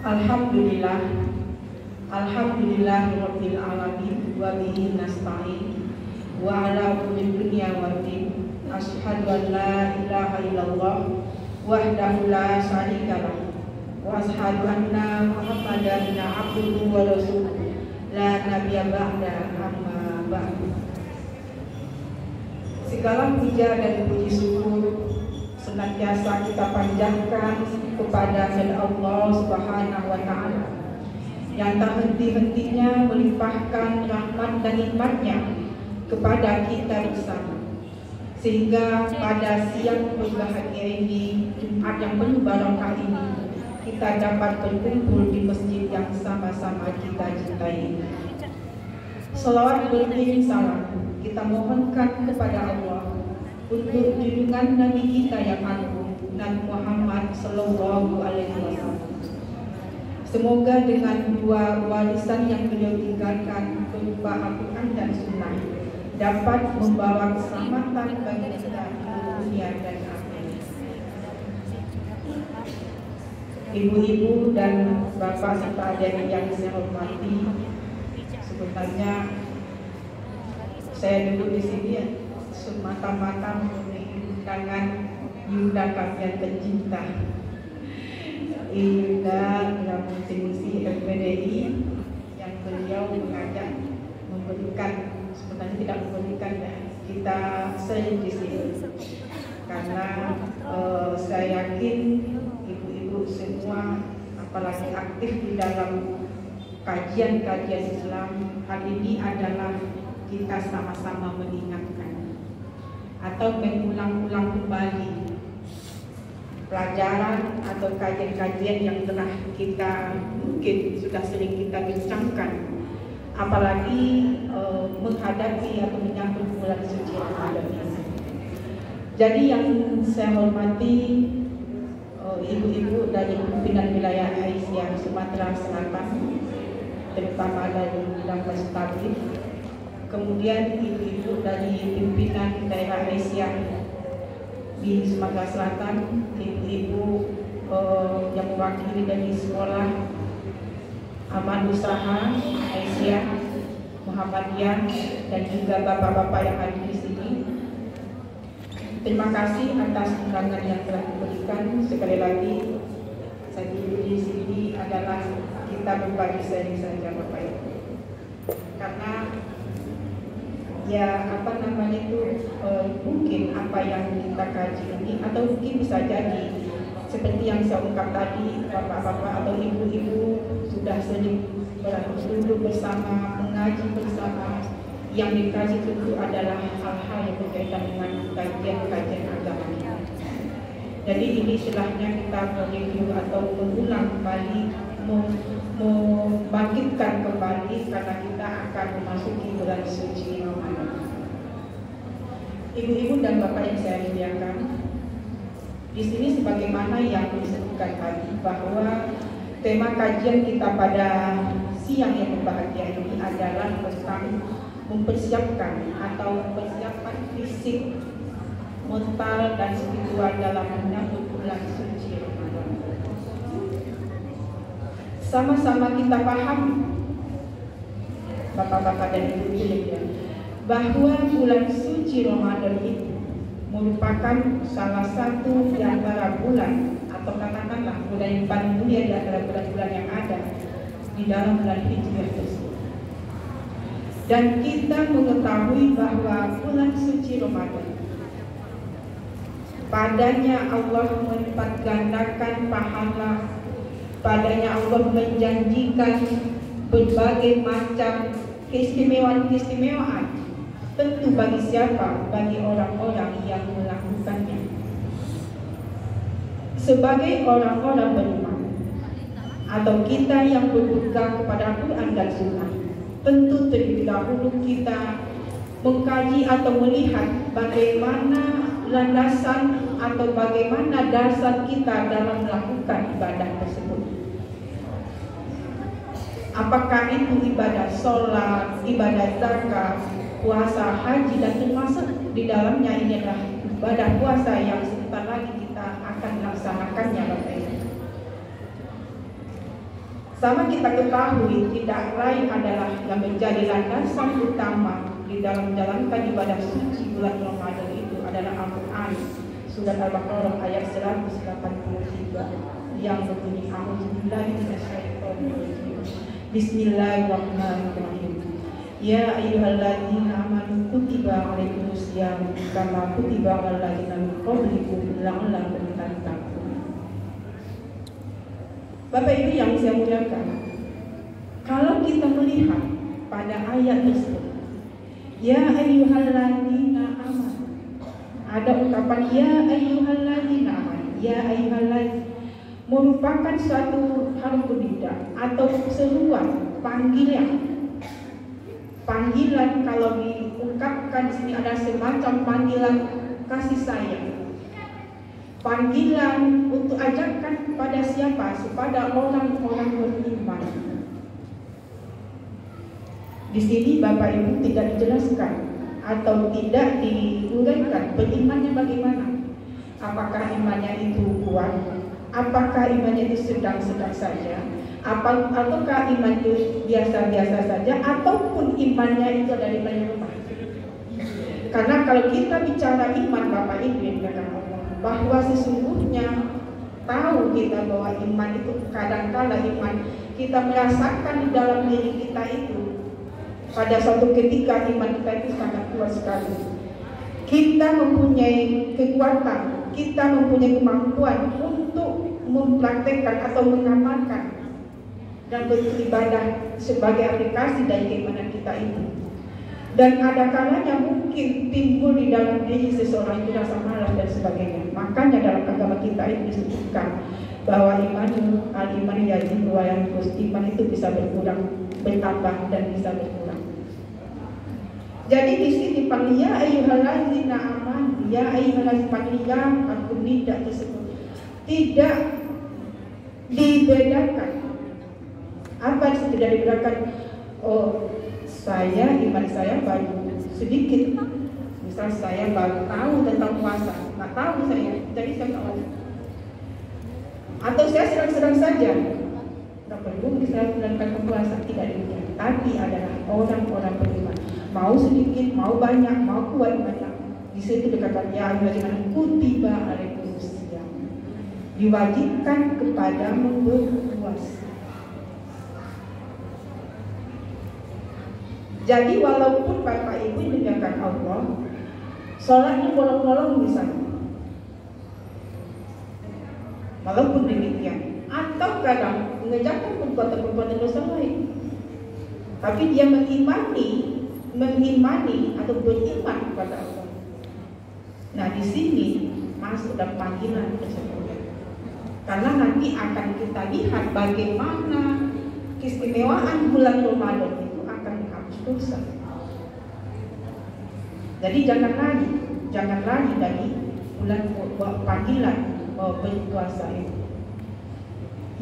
Alhamdulillah, Alhamdulillahirabbil alamin wa bihi nasta'in wa ala umuri dunya waddin. Asyhadu an la ilaha illallah wahdahu la syarika lah wa asyhadu anna Muhammadan abduhu wa rasuluh la nabiyya ba'da, amma ba'du. Segala puja dan puji syukur senantiasa kita panjatkan kepada Allah Subhanahu wa Ta'ala yang tak henti-hentinya melimpahkan rahmat dan nikmatnya kepada kita bersama, sehingga pada siang berbahagia ini, Jumat yang penuh barokah ini, kita dapat berkumpul di masjid yang sama-sama kita cintai. Salawat beriring salam kita mohonkan kepada Allah untuk junjungan Nabi kita yang agung, Nabi Muhammad Sallallahu Alaihi Wasallam. Semoga dengan dua warisan yang beliau tinggalkan berupa Al-Quran dan Sunnah dapat membawa keselamatan bagi kita di dunia dan akhirat. Ibu-ibu dan bapak serta adik yang saya hormati, sebenarnya saya duduk di sini ya, semata-mata memenuhi undangan Yunda kami yang tercinta, Yunda yang fungsi FPDI yang beliau mengajak memberikan, sebenarnya tidak memberikan ya, kita sering di sini karena saya yakin ibu-ibu semua apalagi aktif di dalam kajian-kajian Islam. Hal ini adalah kita sama-sama mengingatkan atau mengulang-ulang kembali pelajaran atau kajian-kajian yang telah kita mungkin sudah sering kita bincangkan, apalagi menghadapi atau menyambut bulan suci Ramadan ini. Jadi yang saya hormati ibu-ibu dari pimpinan wilayah Aisyah Sumatera Selatan, terutama dari bidang Tabligh, kemudian ibu-ibu dari pimpinan daerah Aisyah di Sumatera Selatan, ibu-ibu yang mewakili dari sekolah Aman Usaha Aisyah Muhammadiyah, dan juga bapak-bapak yang hadir di sini. Terima kasih atas undangan yang telah diberikan. Sekali lagi, saya di sini adalah kita berbagi sharing saja, Bapak Ibu. Karena ya mungkin apa yang kita kaji ini, atau mungkin bisa jadi seperti yang saya ungkap tadi, bapak-bapak atau ibu-ibu sudah sering duduk bersama, mengaji bersama. Yang dikaji tentu adalah hal-hal yang berkaitan dengan kajian-kajian agama kita. Jadi ini istilahnya kita mereview atau mengulang kembali, membangkitkan kembali, karena kita akan memasuki bulan suci Ramadan. Ibu-ibu dan bapak yang saya muliakan, di sini sebagaimana yang disebutkan tadi, bahwa tema kajian kita pada siang yang berbahagia ini adalah tentang mempersiapkan atau mempersiapkan fisik, mental dan spiritual dalam menyambut bulan suci Ramadan. Sama-sama kita paham, bapak-bapak dan ibu-ibu, bahwa bulan suci Ramadan itu merupakan salah satu di antara bulan, atau katakanlah bulan yang paling mulia di antara bulan-bulan yang ada di dalam bulan Hijriah tersebut. Dan kita mengetahui bahwa bulan suci Ramadan, padanya Allah melipat gandakan pahala, padanya Allah menjanjikan berbagai macam keistimewaan, tentu bagi siapa? Bagi orang-orang yang melakukannya. Sebagai orang-orang beriman atau kita yang berpegang kepada Al-Quran dan Sunnah, tentu terlebih dahulu kita mengkaji atau melihat bagaimana landasan atau bagaimana dasar kita dalam melakukan ibadah tersebut. Apakah itu ibadah sholat, ibadah zakat, puasa, haji, dan termasuk di dalamnya ini adalah ibadah puasa yang sebentar lagi kita akan melaksanakannya, Bapak Ibu. Sama kita ketahui, tidak lain adalah yang menjadi landasan utama di dalam menjalankan ibadah suci bulan Ramadan itu adalah Al-Quran. Surat Al-Baqarah ayat 183 yang berbunyi A'udzubillahi minasyaitonirrajim. Bismillahirrahmanirrahim. Ya ayyuhalladzina amanu kutiba alaikumusiyam kama kutiba alal ladzina min qablikum la'allakum tattaqun. Bapak Ibu yang saya muliakan, kalau kita melihat pada ayat tersebut, ya ayyuhalladzina amanu, ada ungkapan ya ayyuhalladzina amanu, ya ayyuhalladzina, merupakan suatu harfu nida atau seruan panggilan. Panggilan kalau diungkapkan di sini ada semacam panggilan kasih sayang. Panggilan untuk ajakan kepada siapa? Kepada orang-orang beriman. Di sini Bapak Ibu tidak dijelaskan atau tidak diuraikan berimannya bagaimana. Apakah imannya itu kuat? Apakah imannya itu sedang-sedang saja? Ataukah iman itu biasa-biasa saja? Ataupun imannya itu ada di iman yang lemah? Karena kalau kita bicara iman Bapak Ibu yang dikatakan bahwa sesungguhnya tahu kita bahwa iman itu kadang-kala iman kita merasakan di dalam diri kita itu pada suatu ketika iman kita itu sangat kuat sekali. Kita mempunyai kekuatan, kita mempunyai kemampuan untuk mempraktekkan atau mengamalkan dan beribadah sebagai aplikasi dari keimanan kita itu. Dan ada kalanya mungkin timbul di dalam diri seseorang itu rasa malas dan sebagainya. Makanya dalam agama kita itu disebutkan bahwa al-iman yazid wa yanqus, iman itu bisa berkurang, bertambah dan bisa berkurang. Jadi di sini panggil ya ayyuhalladzina amanu, ya ayyuhalladzina, panggil aku tidak tersebut tidak dibedakan. Apa sih tidak dibedakan? Oh, iman saya baru sedikit. Misal saya baru tahu tentang puasa, nggak tahu saya, jadi saya nggak wajib. Atau saya sedang-sedang saja, nggak perlu saya menjalankan puasa, tidak demikian. Tapi adalah orang-orang beriman, mau sedikit, mau banyak, mau kuat banyak. Di situ dikatakan ya ayyuhalladzina kutiba alaikumusiyam, diwajibkan kepadamu berpuasa. Jadi walaupun Bapak Ibu dimuliakan Allah, sholatnya bolong-bolong misalnya, walaupun demikian, atau kadang mengerjakan perbuatan-perbuatan dosa lain, tapi dia mengimani atau beriman kepada Allah. Nah di sini masuk dalam panggilan tersebut, karena nanti akan kita lihat bagaimana keistimewaan bulan Ramadan itu akan menghapus dosa. Jadi jangan lagi dari bulan panggilan berpuasa itu.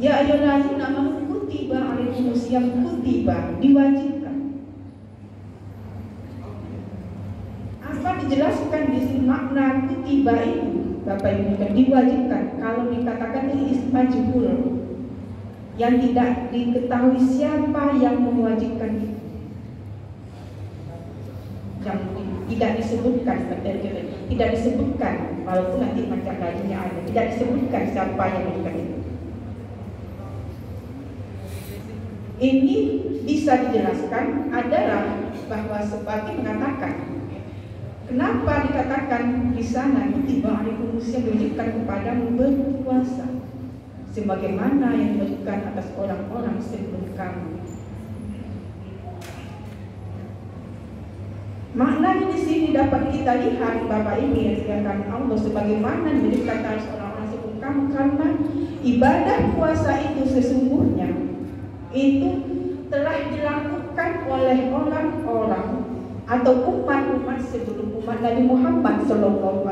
Ya ayyuhalladzina amanu kutiba alaikumusiyam, kutiba diwajibkan. Apa dijelaskan di sini makna kutiba itu? Bapak Ibu, diwajibkan. Kalau dikatakan ini isim majhul yang tidak diketahui siapa yang mewajibkan itu, yang tidak disebutkan, tidak disebutkan, walaupun nanti macam lainnya ada, tidak disebutkan siapa yang mewajibkan itu. Ini bisa dijelaskan adalah bahwa sebagai mengatakan, kenapa dikatakan di sana kutiba alaikumusiyam, diwajibkan kepadamu berpuasa sebagaimana yang diwajibkan atas orang-orang sebelum kamu. Maknanya di sini dapat kita lihat Bapak Ibu yang dikatakan Allah sebagaimana diwajibkan atas orang-orang sebelum kamu, karena ibadah puasa itu sesungguhnya itu telah dilakukan oleh orang-orang atau umat-umat sebelum umat Nabi Muhammad SAW,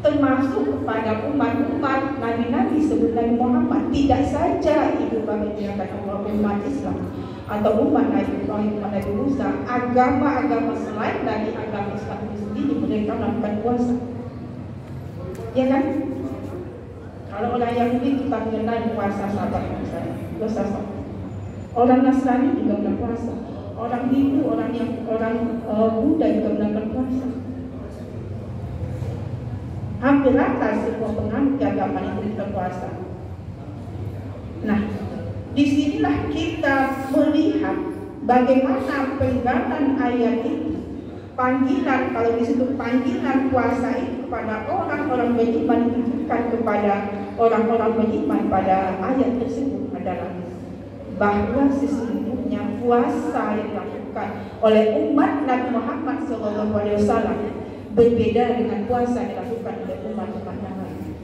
termasuk kepada umat-umat Nabi-Nabi sebelum Nabi Muhammad. Tidak saja ibu bapak dikatakan Allah umat Islam atau umat Nabi Ibrahim, umat Nabi Musa, agama-agama selain dari agama Islam itu sendiri mereka melakukan puasa, ya kan? Kalau orang Yahudi kita mengenal puasa Sabat misalnya, puasa Sabat. Orang Nasrani juga melakukan puasa. Orang Hindu, orang Buddha juga melakukan puasa. Hampir rata semua penganut agama itu berpuasa. Nah, disinilah kita melihat bagaimana penggalan ayat itu, panggilan, kalau disebut panggilan puasa itu kepada orang-orang beriman, ditujukan kepada orang-orang beriman pada ayat tersebut adalah bahwa sesungguhnya puasa yang dilakukan oleh umat Nabi Muhammad SAW berbeda dengan puasa yang dilakukan oleh umat-umat yang lain.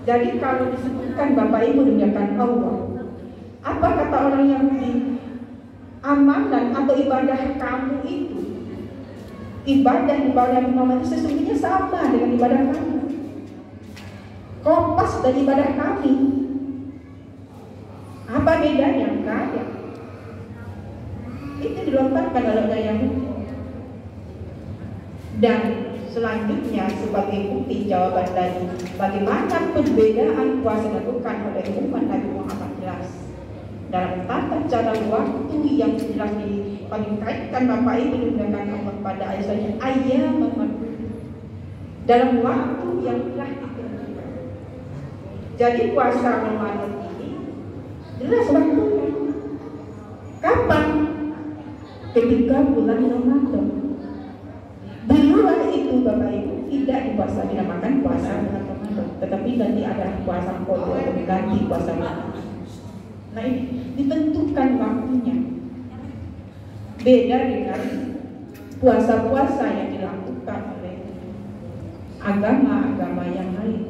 Jadi kalau disebutkan Bapak Ibu dimuliakan Allah, apa kata orang Yahudi? Amalan atau ibadah kamu itu, ibadah Muhammad itu sesungguhnya sama dengan ibadah kamu. Kompas dari ibadah kami. Apa bedanya? Enggak ada. Itu dilontarkan oleh orang Yahudi. Dan selanjutnya sebagai bukti jawaban tadi, bagaimana perbedaan puasa dilakukan oleh umat Nabi Muhammad jelas dalam tata cara waktu yang jelas dikaitkan Bapak Ibu dengan Allah pada ayat ayat dalam waktu yang telah ditentukan. Jadi puasa Ramadan ini jelas waktunya. Kapan? Ketika bulan Ramadan. Di luar itu Bapak Ibu tidak dipuasa, dinamakan puasa bulan Ramadan, tetapi nanti ada puasa kodok atau ganti puasa Ramadan. Nah ini ditentukan waktunya. Beda dengan puasa-puasa yang dilakukan oleh agama-agama yang lain.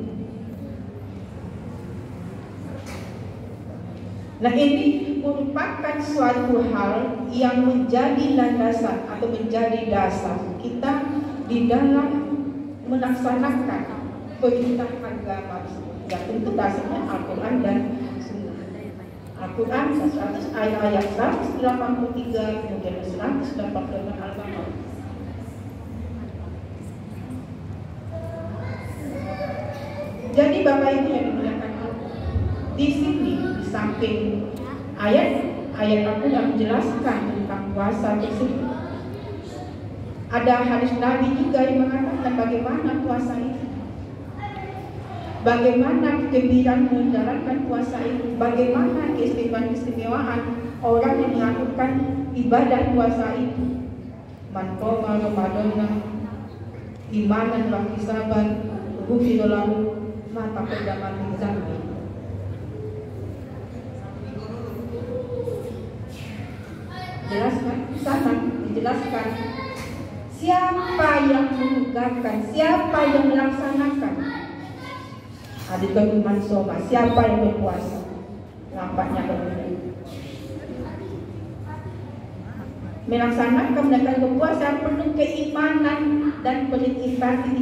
Nah ini merupakan suatu hal yang menjadi landasan atau menjadi dasar kita di dalam melaksanakan perintah agama yang tentu dasarnya Al-Quran dan Sunnah. Al-Quran 100 ayat 183 kemudian 185 Al-Baqarah. Jadi Bapak Ibu yang dimuliakan Allah, di sini di samping ayat Al-Quran menjelaskan tentang puasa tersebut, ada hadis Nabi juga yang mengatakan bagaimana puasa itu, bagaimana kegembiraan menjalankan puasa itu, bagaimana keistimewaan orang yang melakukan ibadah puasa itu. Man qama Ramadana imanan wa ihtisaban ghufira lahu ma taqaddama min dzambi. Jelaskan sana, dijelaskan siapa yang menegakkan, siapa yang melaksanakan. Hadis Ibnu Soma, siapa yang berpuasa? Nampaknya berbeda. Melaksanakan dan berpuasa penuh keimanan dan ikhtisaban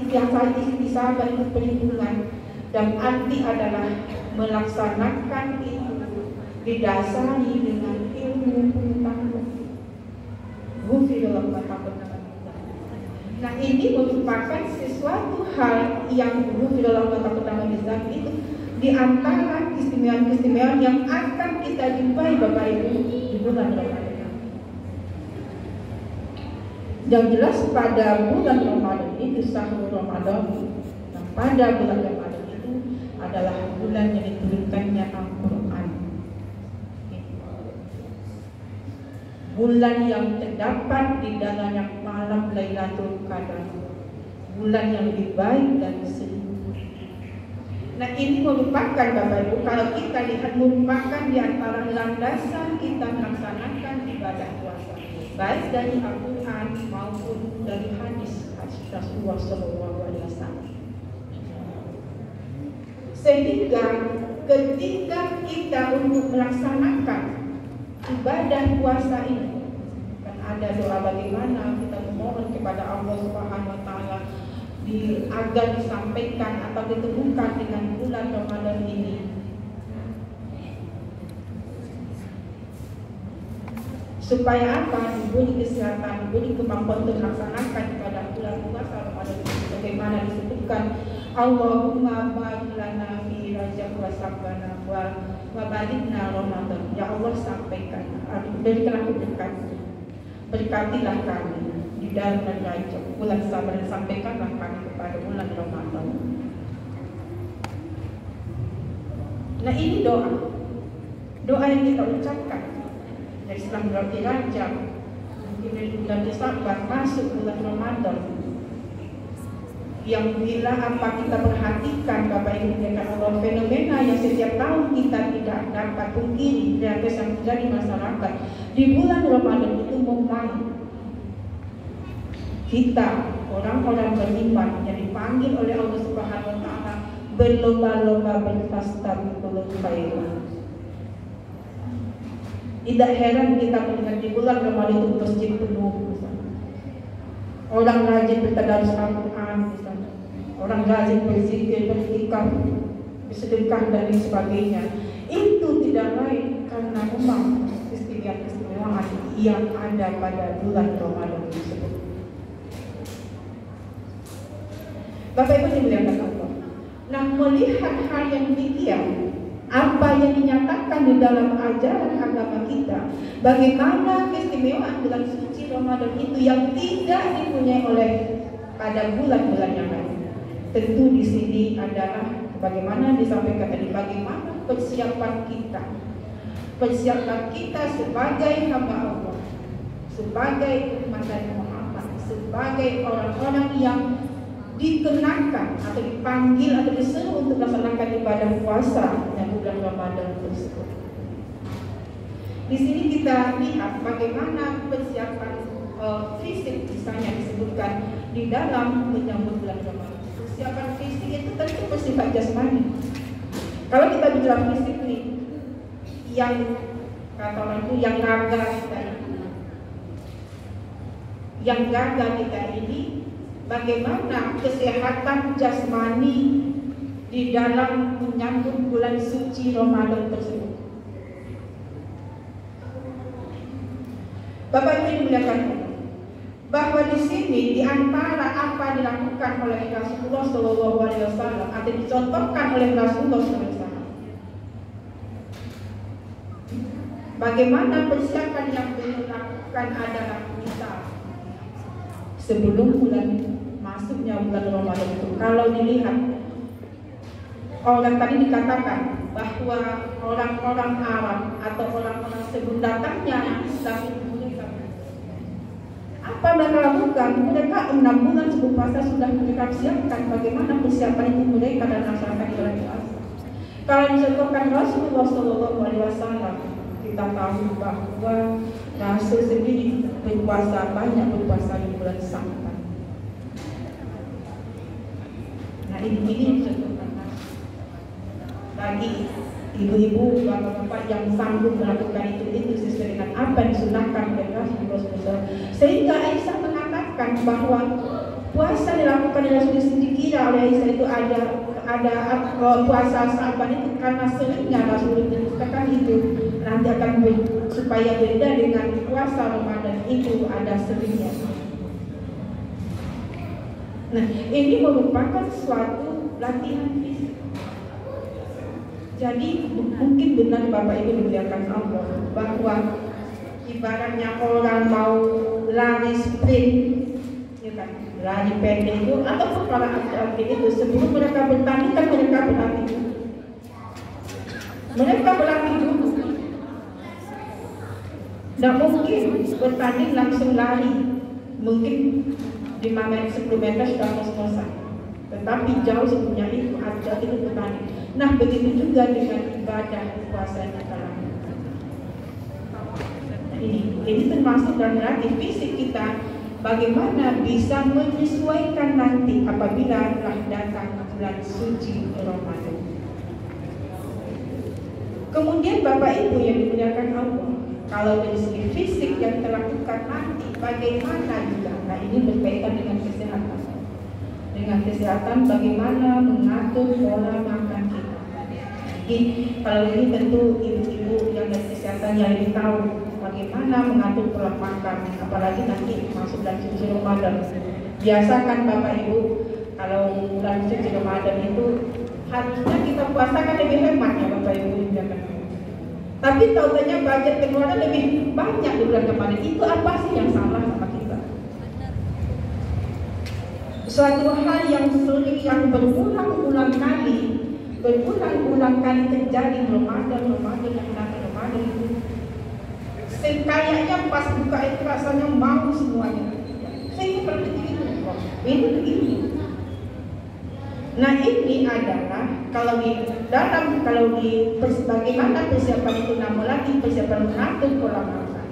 dan perlindungan, dan arti adalah melaksanakan itu didasari dengan ilmu pengetahuan. Nah ini merupakan sesuatu hal yang itu di antara keistimewaan yang akan kita jumpai Bapak Ibu di bulan Ramadan. Yang jelas pada bulan Ramadan itu sahur Ramadan. Nah pada bulan Ramadan itu adalah bulan yang diturunkannya Al-Quran. Bulan yang terdapat di dalamnya malam Lailatul Qadar, bulan yang lebih baik dari 1000. Nah ini merupakan Bapak Ibu, kalau kita lihat merupakan di antara landasan kita melaksanakan ibadah puasa, baik dari Al-Quran maupun dari hadis Rasulullah SAW. Sehingga ketika kita untuk melaksanakan ibadah puasa ini, kan ada doa bagaimana kita memohon kepada Allah Subhanahu wa taala agar disampaikan atau ditemukan dengan bulan Ramadan ini. Supaya apa? Diberi kesehatan, diberi kemampuan untuk melaksanakan pada bulan puasa Ramadan ini. Bagaimana disebutkan Allahumma barik lana fi Rajab wa Sya'ban wa balighna Ramadan. Ya Allah, sampaikan, berikanlah keberkatan, berkatilah kami di dalam bulan Rajab, bulan Sya'ban, dan sampaikanlah kami kepada bulan Ramadan. Nah, ini doa yang kita ucapkan dari setelah berarti Rajab, mungkin dari bulan Sya'ban masuk bulan Ramadan, yang bila apa kita perhatikan Bapak Ibu yang Allah, fenomena yang setiap tahun kita tidak dapat pungkiri yang terjadi masyarakat di bulan Ramadan itu memang kita orang-orang beriman yang dipanggil oleh Allah Subhanahu wa taala berlomba-lomba berfastabiqul khairat. Tidak heran kita mendengar di bulan Ramadan itu masjid penuh misalnya. Orang rajin bertadarus Al-Quran misalnya. Orang rajin berzikir, beriktikaf, bersedekah dan lain sebagainya. Itu tidak lain karena memang keistimewaan yang ada pada bulan Ramadan tersebut. Bapak Ibu dimuliakan Allah. Nah, melihat hal yang demikian, apa yang dinyatakan di dalam ajaran agama kita, bagaimana keistimewaan bulan suci Ramadan itu yang tidak dipunyai oleh pada bulan-bulan yang lain. Tentu di sini adalah bagaimana disampaikan tadi, bagaimana persiapan kita sebagai hamba Allah, sebagai umat Nabi Muhammad, sebagai orang-orang yang dikenakan atau dipanggil atau disuruh untuk melaksanakan ibadah puasa yang bulan Ramadan tersebut. Di sini kita lihat bagaimana persiapan fisik misalnya disebutkan di dalam menyambut bulan Ramadan. Persiapan fisik itu tentu bersifat jasmani. Kalau kita bicara fisik nih, yang kata orang itu yang gagah kita ini, bagaimana kesehatan jasmani di dalam menyambut bulan suci Ramadan tersebut. Bapak Ibu dimuliakan, bahwa di sini di antara apa dilakukan oleh Rasulullah SAW atau dicontohkan oleh Rasulullah SAW, bagaimana persiapan yang dilakukan adalah misal sebelum masuknya bulan Ramadan itu, kalau dilihat orang tadi dikatakan bahwa orang-orang Arab atau orang-orang sebelum datangnya Islam apa mereka lakukan? Mereka 6 bulan sebelum puasa sudah mereka siapkan bagaimana persiapan itu mereka dan masyarakat di bulan puasa. Kalau dicontohkan Rasulullah SAW, kita tahu bahwa Rasul sendiri banyak berpuasa di bulan Sya'ban. Nah, ini dicontohkan bagi ibu-ibu, bapak-bapak yang sanggup melakukan itu sesuai dengan apa yang disunahkan oleh Rasulullah SAW. Sehingga Aisyah mengatakan bahwa puasa dilakukan di Rasul dikira oleh Aisyah itu ada puasa Sya'ban itu karena seringnya Rasul menyebutkan itu nanti akan supaya beda dengan puasa Ramadan itu ada seringnya. Nah, ini merupakan suatu latihan fisik. Jadi mungkin benar Bapak Ibu dimuliakan Allah bahwa ibaratnya orang mau lari sprint, ya kan, lari pendek itu atau para atlet itu sebelum mereka bertanding kan mereka berlatih dulu. Tidak mungkin bertanding langsung lari, mungkin 5 meter 10 meter sudah ngos-ngosan. Tetapi jauh sebelumnya itu atlet itu bertanding. Nah, begitu juga dengan ibadah puasa yang kita lakukan. Nah, ini termasuk dalam latih fisik kita, bagaimana bisa menyesuaikan nanti apabila telah datang bulan suci Ramadan. Kemudian Bapak Ibu yang dimuliakan Allah, kalau dari segi fisik yang terlakukan nanti, bagaimana juga? Nah, ini berkaitan dengan kesehatan. Dengan kesehatan, bagaimana mengatur pola makan kita. Jadi, kalau ini tentu ibu-ibu yang dari kesehatan yang lebih tahu bagaimana mengatur pola makan, apalagi nanti masuk bulan suci Ramadan. Biasakan Bapak Ibu Kalau bulan suci Ramadan itu harusnya kita puasa kan lebih hemat ya Bapak Ibu ya kan. Tapi tahu-tahunya budget pengeluaran lebih banyak di bulan Ramadan. Itu apa sih yang salah sama kita? Suatu hal yang sering yang berulang-ulang kali terjadi Ramadan itu. Kayaknya pas buka itu rasanya mau semuanya. Saya seperti itu. Ini begini. Nah ini adalah bagaimana persiapan itu lagi persiapan mengatur pola makan,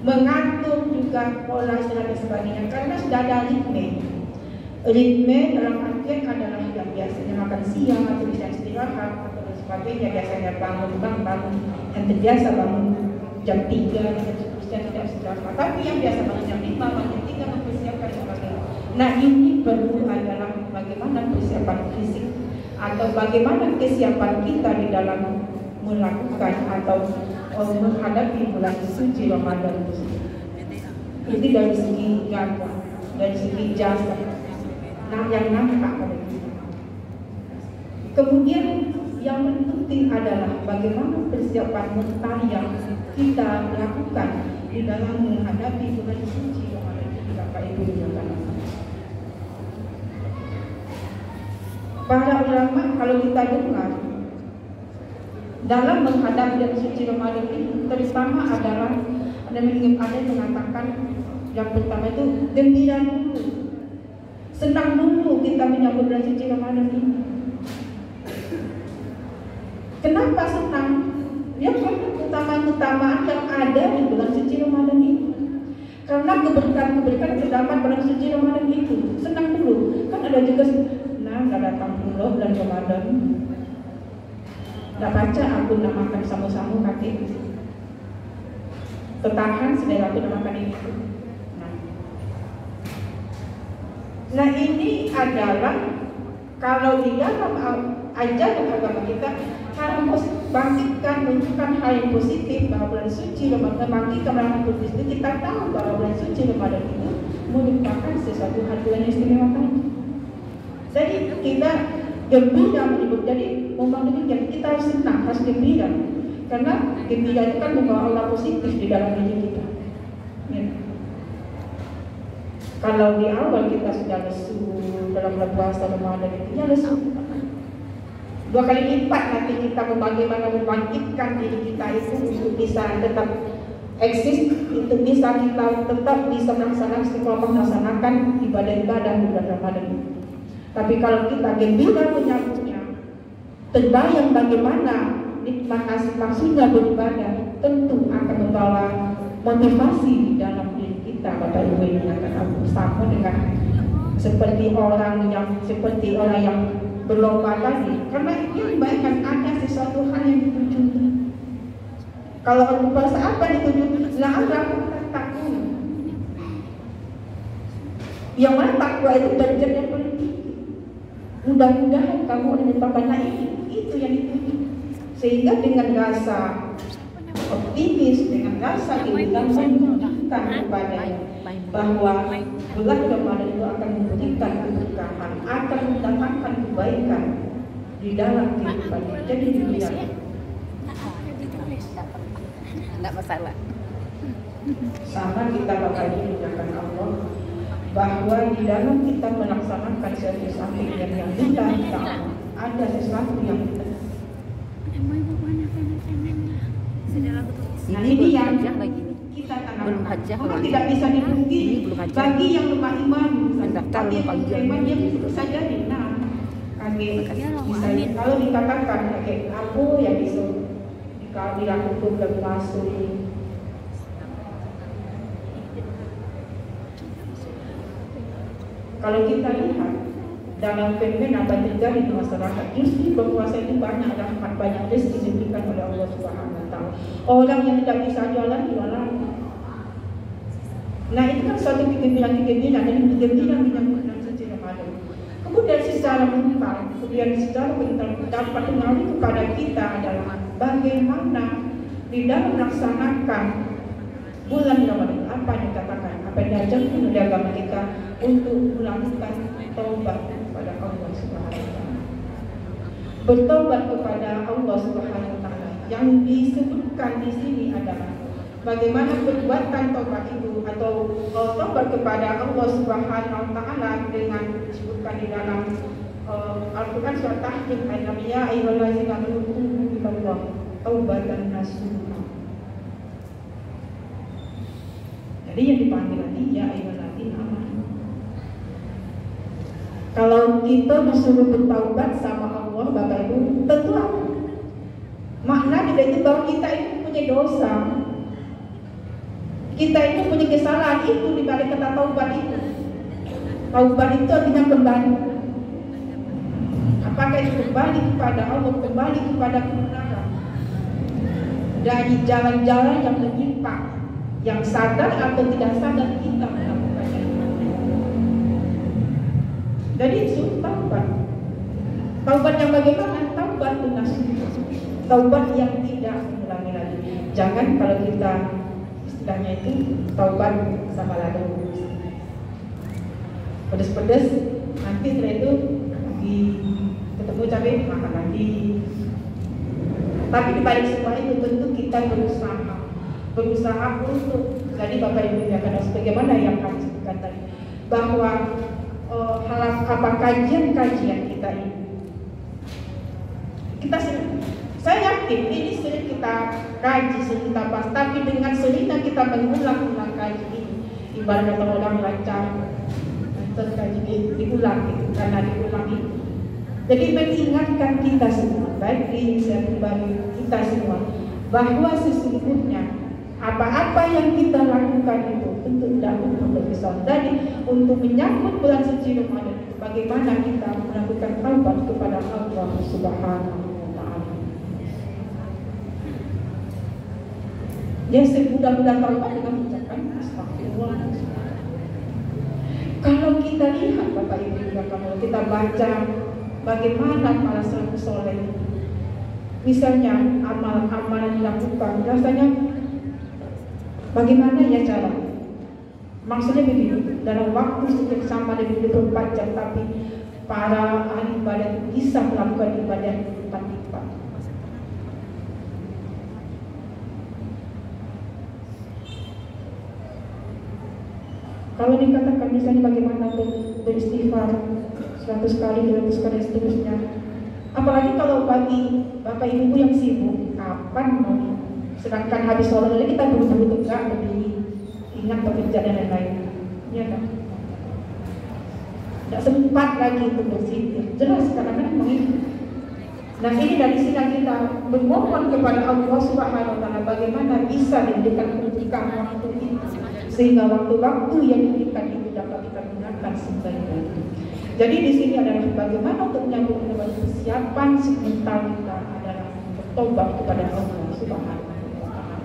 mengatur juga pola istirahat dan sebagainya karena sudah ada ritme dalam artian adalah yang biasanya makan siang atau bisa istirahat atau sebagainya biasanya bangun yang terbiasa bangun jam 3 dan seterusnya tidak istirahat tapi yang biasa bangun jam 5 bangun jam 3 mempersiapkan sebagainya. Nah ini perlu adalah bagaimana persiapan fisik atau bagaimana kesiapan kita di dalam melakukan atau menghadapi bulan suci Ramadan itu. Itu dari segi raga, dari segi jasa, yang nampak pada kita. Kemudian yang penting adalah bagaimana persiapan mental yang kita lakukan di dalam menghadapi bulan suci Ramadan itu, Bapak Ibu sekalian. Para ulama kalau kita dengar dalam menghadapi bulan suci Ramadan itu terutama adalah ada yang mengatakan yang pertama itu gembira dulu, senang dulu kita menyambut bulan suci Ramadan ini. Kenapa senang? Ya karena keutamaan yang ada di bulan suci Ramadan ini. Karena keberkahan terdapat bulan suci Ramadan itu. Senang dulu. Kan ada juga nggak datang dulu bulan Ramadan. Nggak baca aku namakan samu-samu kakek. Ketahan sedang aku namakan ini. Nah ini adalah kalau di dalam ajaran agama kita harus bangkitkan menunjukkan hal yang positif bahwa bulan suci Ramadan bangkitkan hal positif. Kita tahu bahwa bulan suci Ramadan itu merupakan sesuatu hal yang istimewa tadi. Jadi kita gembira menyebut, jadi momen demikian kita harus senang, harus gembira karena gembira itu kan membawa aura positif di dalam diri kita ya. Kalau di awal kita sudah lesu dalam bulan puasa Ramadan itu ya lesu 2 kali lipat nanti kita bagaimana membangkitkan diri kita itu untuk bisa tetap eksis, untuk bisa kita tetap bisa melaksanakan ibadah-ibadah di bulan Ramadan. Tapi kalau kita gembira menyambutnya, terbayang bagaimana nikmat maksudnya beribadah, tentu akan membawa motivasi di dalam diri kita. Bapak Ibu yang sama dengan seperti orang yang berlomba tadi, karena dia membayangkan ada sesuatu hal yang dituju. Kalau puasa apa dituju? Lakukan takwa. Yang mana takwa itu derajat yang paling tinggi. Mudah-mudahan kamu menyebabkan itu yang dituju. Sehingga dengan rasa optimis, dengan rasa kita menunjukkan kepadanya bahwa bulan Ramadan itu akan memberikan keberkahan, akan mendatangkan kebaikan di dalam kehidupannya. Jadi demikian. Tidak masalah. Sama kita bakal dimuliakan Allah bahwa di dalam kita melaksanakan sesuatu yang kita ada sesuatu yang kita. Nah ini yang kita tanamkan. Tidak bisa dipungkiri bagi yang lemah iman, tapi yang iman dia bisa jadi. Nah, misalnya kalau dikatakan kayak apa yang bisa dilakukan dan masuk. Kalau kita lihat dalam fenomena apa terjadi di masyarakat, justru berpuasa itu banyak rahmat, banyak rezeki diberikan oleh Allah Subhanahu Wa Taala. Orang yang tidak bisa jualan. Nah itu kan suatu kegembiraan dan kegembiraan menyambut bulan suci Ramadan. Kemudian secara mental, dapat pengaruh kepada kita adalah bagaimana di dalam melaksanakan bulan Ramadan apa yang dikatakan, apa yang diajarkan oleh agama kita untuk melakukan taubat bertobat kepada Allah Subhanahu wa taala. Yang disebutkan di sini adalah bagaimana perbuatan taubat itu atau taubat kepada Allah Subhanahu wa taala dengan disebutkan di dalam Al-Qur'an surat Tahrim ayat 6, ya ayyuhallazina amanu tubu ilallah taubatan nasuha. Jadi yang dipanggil tadi ya ayyuhallazina amanu. Kalau kita disuruh bertaubat sama Allah, Bapak Ibu, tentu makna tidak itu bahwa kita itu punya dosa. Kita itu punya kesalahan, itu di balik kata taubat itu. Taubat itu artinya kembali. Apakah itu kembali kepada Allah, kembali kepada kebenaran dari jalan-jalan yang menyimpang, yang sadar atau tidak sadar kita melakukannya. Jadi itu taubat. Taubat yang bagaimana? Taubat nasuha. Taubat yang tidak mengulangi lagi. Jangan kalau kita istilahnya itu taubat sama lada pedes-pedes, nanti setelah itu lagi ketemu cabai makan lagi. Tapi dibalik semua itu tentu kita berusaha untuk jadi Bapak Ibu ya, karena sebagaimana yang kami sebutkan tadi bahwa kajian-kajian kita ini saya yakin ini sering kita kaji, sering kita bahas, tapi dengan seringnya kita mengulang-ulang kaji ini, ibarat kata orang baca kaji diulang gitu, karena diulang itu. Jadi mengingatkan kita semua, baik diri saya pribadi, kita semua, bahwa sesungguhnya apa-apa yang kita lakukan itu tentu tidak untuk berkesan. Jadi untuk menyambut bulan suci Ramadan, bagaimana kita melakukan taubat kepada Allah Subhanahu. Yang semudah-mudah taubat dengan mengucapkan astagfirullah. Kalau kita lihat Bapak Ibu, kalau kita baca bagaimana para salafus soleh, misalnya amal-amalan dilakukan, rasanya bagaimana ya cara? Maksudnya begini, dalam waktu sekitar sama lebih 24 jam, tapi para ahli ibadah bisa melakukan ibadah lipat-lipat. Kalau dikatakan misalnya bagaimana beristighfar 100 kali, 200 kali seterusnya. Apalagi kalau bagi Bapak Ibu yang sibuk, kapan mau? Sedangkan habis sholat lagi kita buru-buru tegak, lebih ingat bekerja dan lain-lain. Iya kan? Tidak sempat lagi untuk berzikir. Jelas kadang-kadang mengingat. Nah ini dari sini kita memohon kepada Allah Subhanahu wa taala bagaimana bisa diberikan keberkahan waktu ini, sehingga waktu-waktu yang diberikan itu dapat kita gunakan sebaik-baiknya. Jadi di sini adalah bagaimana untuk menyambut dengan persiapan sebentar kita adalah bertobat kepada Allah Subhanahu wa taala.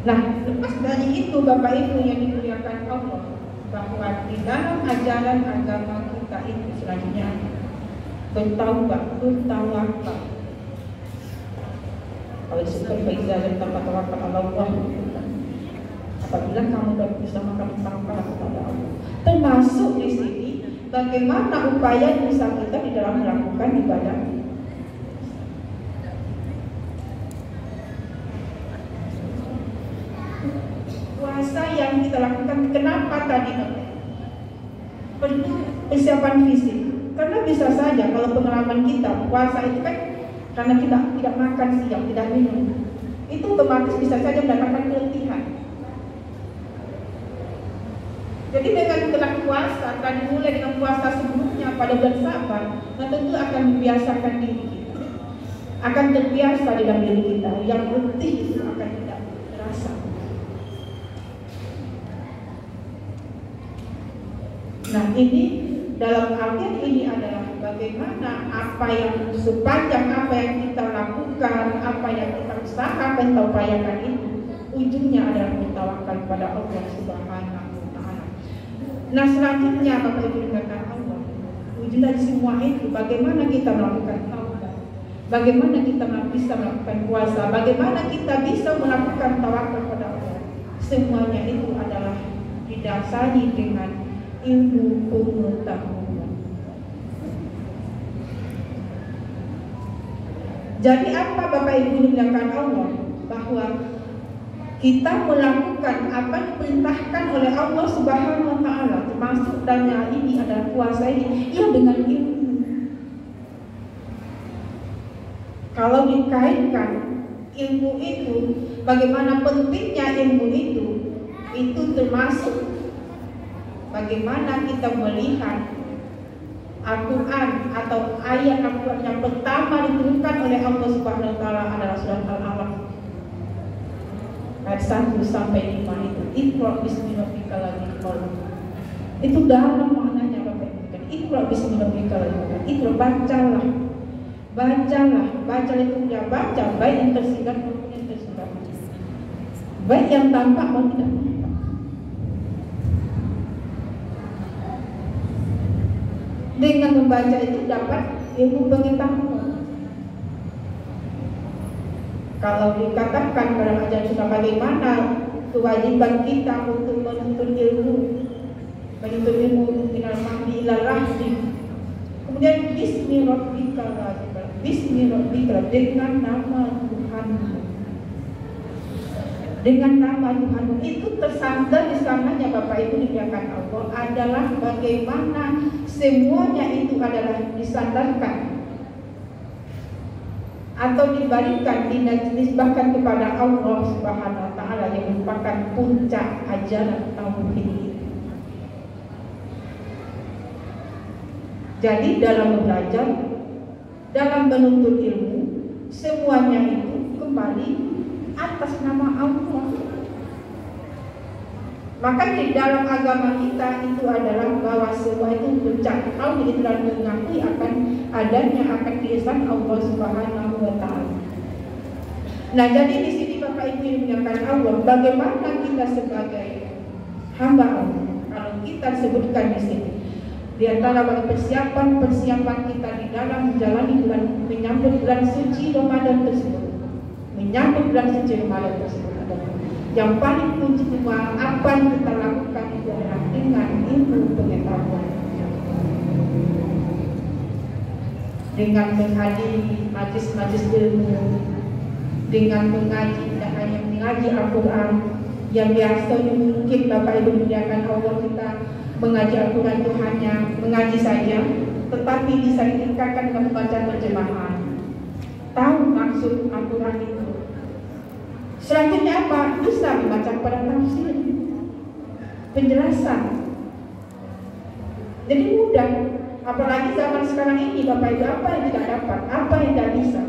Nah, lepas dari itu Bapak Ibu yang dimuliakan Allah, bahwa di dalam ajaran agama kita itu selanjutnya bertaubat, bertawakal. Kalau disebutkan faizah dan tawakal Allah, apabila kamu bisa makan tawakal kepada Allah. Termasuk di sini bagaimana upaya usaha kita di dalam melakukan ibadah. Puasa yang kita lakukan, kenapa tadi perlu persiapan fisik? Karena bisa saja kalau pengalaman kita puasa itu kan karena kita tidak makan siang, tidak minum, itu otomatis bisa saja mendatangkan keletihan. Jadi dengan telah puasa, akan dimulai dengan puasa sebelumnya pada bulan Saban, nah tentu akan membiasakan diri kita, akan terbiasa di dalam diri kita, yang letih itu akan tidak terasa. Nah ini dalam artian ini adalah bagaimana apa yang sepanjang apa yang kita lakukan, apa yang kita usahakan atau upayakan itu ujungnya adalah bertawakal kepada Allah Subhanahu wa taala. Nah selanjutnya Bapak Ibu dikatakan Allah, ujung dari semua itu bagaimana kita melakukan taubat, bagaimana kita bisa melakukan puasa, bagaimana kita bisa melakukan tawakal kepada Allah. Semuanya itu adalah didasari dengan ilmu pengetahuan. Jadi apa Bapak Ibu dimuliakan Allah? Bahwa kita melakukan apa yang diperintahkan oleh Allah Subhanahu wa Ta'ala, termasuk dalamnya ini adalah puasa ini, ya dengan ilmu. Kalau dikaitkan ilmu itu, bagaimana pentingnya ilmu itu termasuk bagaimana kita melihat Al-Quran atau ayat Al-Quran yang pertama diturunkan oleh Allah Subhanahu wa Ta'ala adalah surat Al-Alaq ayat 1 sampai 5 itu. Iqra bismi rabbikal ladzi khalaq. Itu dalam maknanya Bapak Ibu. Iqra bismi rabbikal ladzi khalaq. Iqra, bacalah. Baca itu ya baca, baik yang tersirat maupun yang tersurat. Baik yang tampak maupun tidak tampak. Dengan membaca itu dapat ilmu pengetahuan. Kalau dikatakan dalam ajaran kita bagaimana kewajiban kita untuk menuntut ilmu minal mahdi ilal rahdi. Kemudian bismi rabbika, dengan nama Tuhanmu. Dengan nama Tuhanmu itu tersandar di sananya Bapak Ibu dimuliakan Allah adalah bagaimana semuanya itu adalah disandarkan atau dibalikan, dinisbahkan kepada Allah Subhanahu wa Ta'ala yang merupakan puncak ajaran tauhid. Jadi dalam belajar, dalam menuntut ilmu, semuanya itu kembali atas nama Allah. Maka di dalam agama kita itu adalah bahwa semua itu puncak tauhid itu dan mengakui akan adanya akan keesaan Allah Subhanahu wa Ta'ala. Nah, jadi di sini Bapak Ibu dimuliakan Allah, bagaimana kita sebagai hamba Allah, kalau kita sebutkan di sini, di antara persiapan kita di dalam menjalani bulan, menyambut bulan suci Ramadan tersebut, yang paling kunci semua apa yang kita lakukan itu adalah dengan ilmu pengetahuan, dengan menghadiri majlis-majlis ilmu, dengan mengaji, tidak hanya mengaji Al-Quran yang biasanya mungkin Bapak Ibu dimuliakan Allah kita mengaji Al-Quran itu hanya mengaji saja, tetapi bisa ditingkatkan dengan membaca terjemahan, tahu maksud Al-Quran itu. Selanjutnya apa? Bisa membaca pada tafsir, penjelasan. Jadi mudah. Apalagi zaman sekarang ini Bapak Ibu, apa yang tidak dapat, apa yang tidak bisa.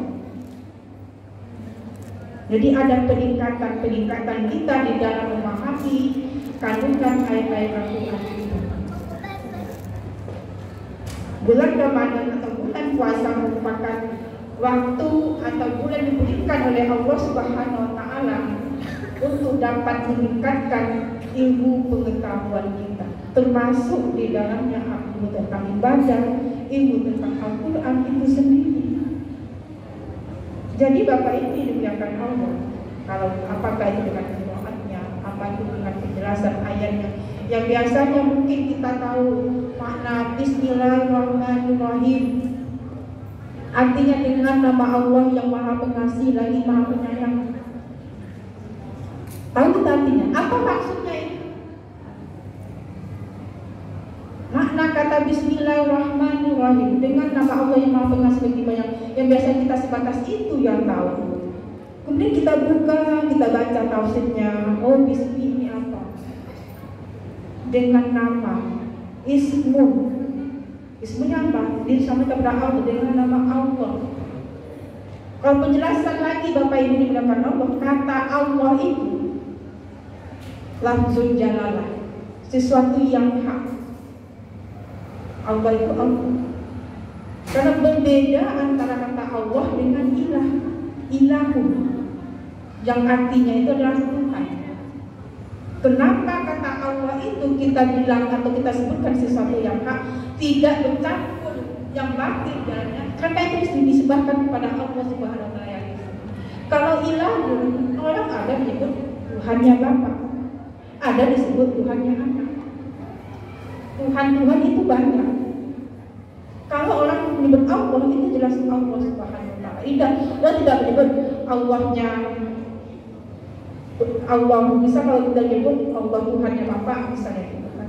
Jadi ada peningkatan kita di dalam memahami kandungan ayat-ayat Al-Quran itu. Bulan Ramadan atau bulan puasa merupakan waktu atau bulan diberikan oleh Allah Subhanahu wa Ta'ala untuk dapat meningkatkan ilmu pengetahuan kita, termasuk di dalamnya ilmu tentang ibadah, ilmu tentang Al-Quran itu sendiri. Jadi Bapak Ibu dimuliakan Allah, kalau apakah itu dengan qiraatnya, apa itu dengan penjelasan ayatnya, yang biasanya mungkin kita tahu makna Bismillahirrahmanirrahim, artinya dengan nama Allah yang Maha Pengasih lagi Maha Penyayang. Tahu kita artinya? Apa maksudnya itu? Makna kata Bismillahirrahmanirrahim, dengan nama Allah yang Maha Pengasih lagi banyak, yang biasanya kita sebatas itu yang tahu. Kemudian kita buka, kita baca tafsirnya. Oh, Bismi ini apa? Dengan nama Ismunya apa? Disampaikan kepada Allah dengan nama Allah. Kalau penjelasan lagi Bapak Ibu dimuliakan Allah, kata Allah itu lafzul jalalah, sesuatu yang hak. Allah itu Allah. Karena berbeda antara kata Allah dengan ilahu, yang artinya itu adalah Tuhan. Kenapa kata Allah itu kita bilang atau kita sebutkan sesuatu yang hak, tidak bercampur yang batil dalamnya? Karena itu disebutkan kepada Allah Subhanahu wa Ta'ala. Kalau ilahu, orang ada menyebut Tuhannya Bapa, ada disebut Tuhannya Anak. Tuhan itu banyak. Kalau orang menyebut Allah itu jelas Allah Subhanahu wa Ta'ala tidak menyebut Allahnya Allah, bisa kalau kita nyebut Allah Tuhannya Bapak misalnya gitu kan.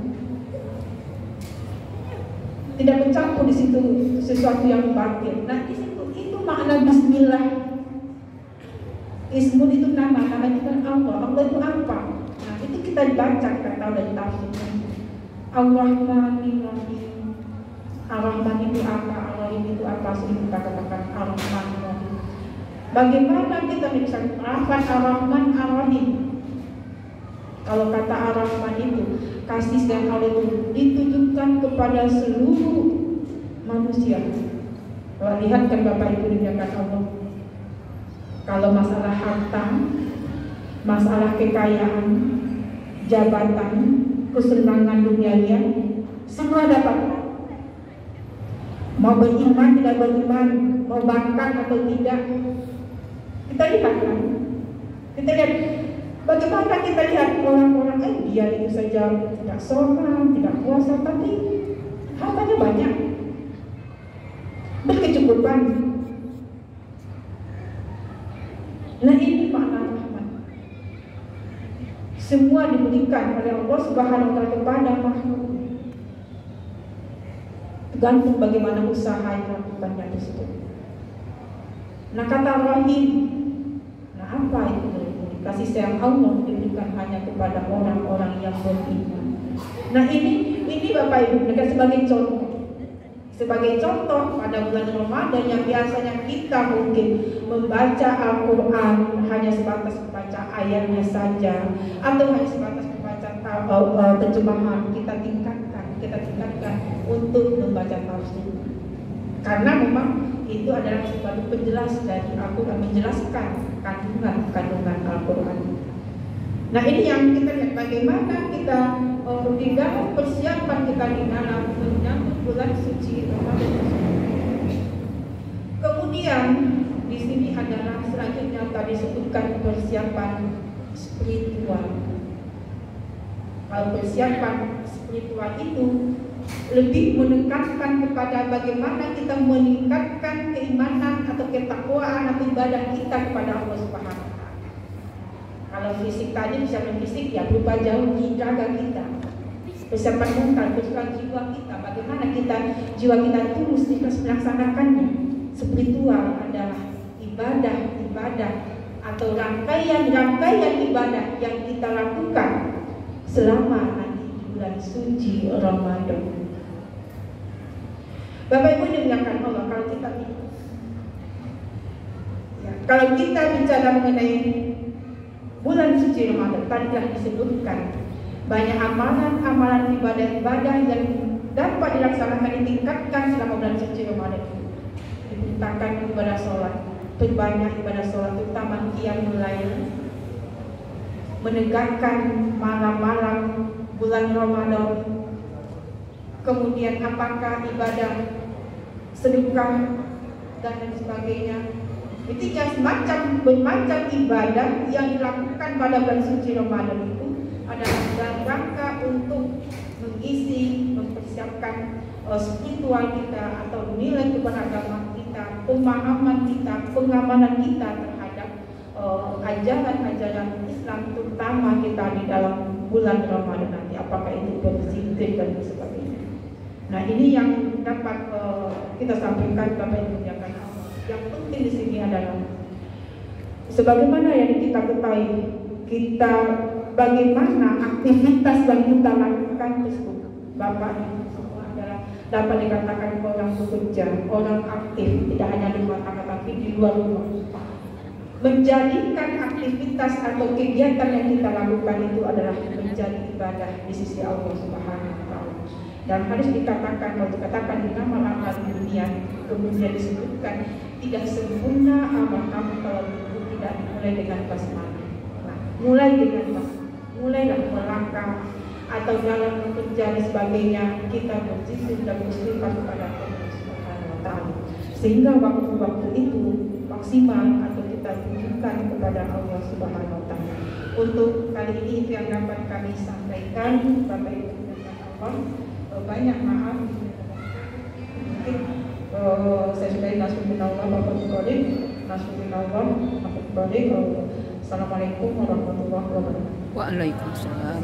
Tidak mencampur di situ sesuatu yang batil. Nah itu makna Bismillah. Ismul itu nama itu kan Allah. Allah itu apa? Nah itu kita baca, kita tahu dari tafsirnya. Ar-Rahmanir-Rahim. Ar-Rahman itu apa? Ar-Rahim itu apa? Sering kita katakan Ar-Rahman-Rahim. Bagaimana kita bisa merafat Ar-Rahman Ar-Rahim? Kalau kata Ar-Rahman itu kasih sayang Allah itu ditujukan kepada seluruh manusia. Kalau lihat kan Bapak Ibu dimuliakan Allah, kalau masalah harta, masalah kekayaan, jabatan, kesenangan duniawi, semua dapat. Mau beriman tidak beriman, mau bangkang atau tidak, kita lihat kan. Kita lihat bagaimana kita lihat orang-orang dia itu saja tidak sholat, tidak puasa, tapi hartanya banyak, berkecukupan. Nah ini makna rahmat. Semua diberikan oleh Allah Subhanahu wa Ta'ala kepada makhluk. Tergantung bagaimana usaha yang dilakukannya tersebut. Nah kata rahim, nah apa itu? Kasih sayang Allah diberikan hanya kepada orang-orang yang beriman. Nah ini Bapak Ibu sebagai contoh pada bulan Ramadan yang biasanya kita mungkin membaca Al-Quran hanya sebatas membaca ayatnya saja atau hanya sebatas membaca terjemahan, kita tingkatkan untuk membaca tafsir, karena memang itu adalah sesuatu penjelas dari Al-Quran, menjelaskan kandungan Al-Quran. Nah ini yang kita lihat bagaimana kita di dalam persiapan kita di dalam menyambut bulan suci Ramadan. Kemudian di sini adalah selanjutnya tadi disebutkan persiapan spiritual. Kalau persiapan spiritual itu lebih menekankan kepada bagaimana kita meningkatkan keimanan atau ketakwaan atau ibadah kita kepada Allah Subhanahu wa Ta'ala. Kalau fisik tadi bisa fisik ya berupa jauh dijaga kita. Persiapan mental, persiapan jiwa kita, bagaimana jiwa kita tulus ikhlas melaksanakannya. Spiritual adalah ibadah atau rangkaian ibadah yang kita lakukan selama nanti di bulan suci Ramadan. Bapak Ibu dimuliakan Allah, kalau kita bicara mengenai bulan suci Ramadan, tadi telah disebutkan banyak amalan ibadah yang dapat dilaksanakan, ditingkatkan selama bulan suci Ramadan. Diperintahkan ibadah sholat, perbanyak ibadah sholat, terutama qiyamul lail, menegakkan malam-malam bulan Ramadan. Kemudian apakah ibadah sedekah dan lain sebagainya. Itu bermacam ibadah yang dilakukan pada bulan suci Ramadan itu adalah dalam rangka untuk mengisi, mempersiapkan spiritual kita atau nilai keberagaman kita, pemahaman kita, pengamalan kita terhadap ajaran-ajaran Islam, terutama kita di dalam bulan Ramadan nanti, apakah itu berzikir dan sebagainya. Nah ini yang dapat kita sampaikan Bapak Ibu yang Allah. Yang penting di sini adalah sebagaimana yang kita ketahui, bagaimana aktivitas yang kita lakukan tersebut, Bapak Ibu semua adalah dapat dikatakan orang bekerja, orang aktif, tidak hanya di rumah tangga tapi di luar rumah. Menjadikan aktivitas atau kegiatan yang kita lakukan itu adalah menjadi ibadah di sisi Allah Subhanahu wa Ta'ala. Dan harus dikatakan, kalau dikatakan di nama amal dunia, kemudian disebutkan tidak sempurna amal kamu kalau tidak dimulai dengan basmalah. Nah, mulailah melangkah atau dalam bekerja dan sebagainya, kita berzikir dan beristighfar kepada Allah Subhanahu wa Ta'ala, sehingga waktu-waktu itu maksimal atau kita tunjukkan kepada Allah Subhanahu wa Ta'ala. Untuk kali ini itu yang dapat kami sampaikan, Bapak Ibu dan Allah. Banyak maaf mungkin saya sudah Hasbunallah wa ni'mal wakil. Hasbunallah wa ni'mal wakil. Assalamualaikum warahmatullahi wabarakatuh. Waalaikumsalam.